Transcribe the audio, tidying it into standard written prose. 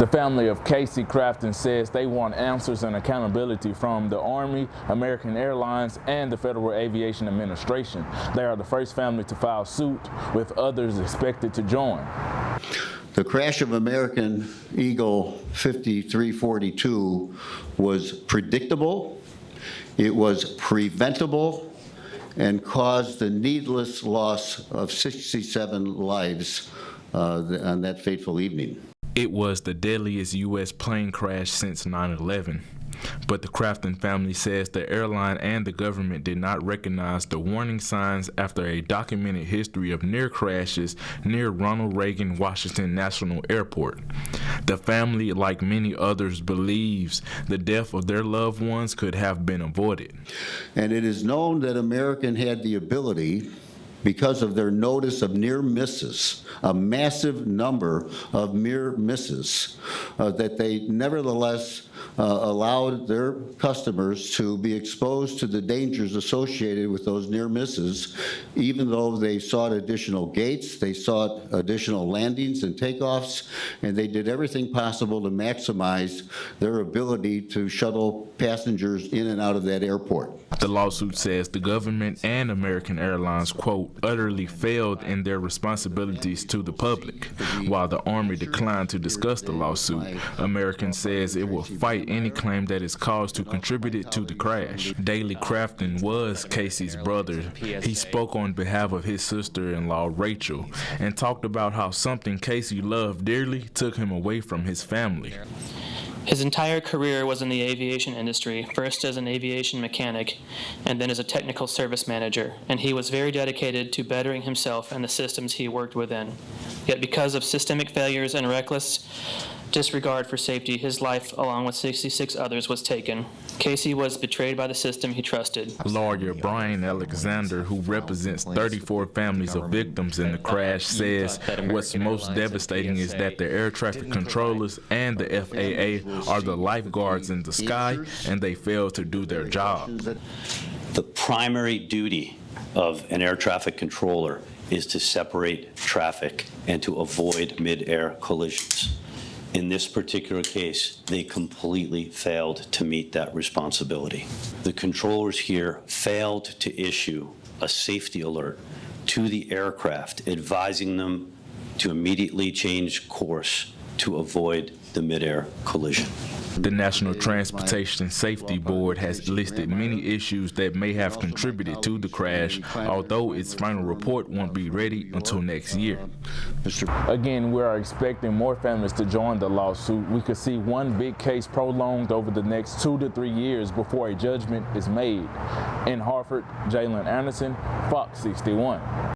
The family of Casey Crafton says they want answers and accountability from the Army, American Airlines, and the Federal Aviation Administration. They are the first family to file suit, with others expected to join. The crash of American Eagle 5342 was predictable, it was preventable, and caused the needless loss of 67 lives on that fateful evening. It was the deadliest U.S. plane crash since 9/11. But the Crafton family says the airline and the government did not recognize the warning signs after a documented history of near crashes near Ronald Reagan Washington National Airport. The family, like many others, believes the death of their loved ones could have been avoided. And it is known that American had the ability, because of their notice of near misses, a massive number of near misses, that they nevertheless allowed their customers to be exposed to the dangers associated with those near misses, even though they sought additional gates, they sought additional landings and takeoffs, and they did everything possible to maximize their ability to shuttle passengers in and out of that airport. The lawsuit says the government and American Airlines, quote, utterly failed in their responsibilities to the public. While the Army declined to discuss the lawsuit, American says it will fight any claim that its cause to contributed to the crash. Daley Crafton was Casey's brother. He spoke on behalf of his sister-in-law, Rachel, and talked about how something Casey loved dearly took him away from his family. His entire career was in the aviation industry, first as an aviation mechanic and then as a technical service manager, and he was very dedicated to bettering himself and the systems he worked within. Yet because of systemic failures and reckless disregard for safety, his life, along with 66 others, was taken. Casey was betrayed by the system he trusted. Lawyer Brian Alexander, who represents 34 families of victims in the crash, says what's most devastating is that the air traffic controllers and the FAA are the lifeguards in the sky, and they fail to do their job. The primary duty of an air traffic controller is to separate traffic and to avoid mid-air collisions. In this particular case, they completely failed to meet that responsibility. The controllers here failed to issue a safety alert to the aircraft, advising them to immediately change course to avoid the mid-air collision. The National Transportation Safety Board has listed many issues that may have contributed to the crash, although its final report won't be ready until next year. Again, we are expecting more families to join the lawsuit. We could see one big case prolonged over the next 2 to 3 years before a judgment is made. In Hartford, Jalen Anderson, Fox 61.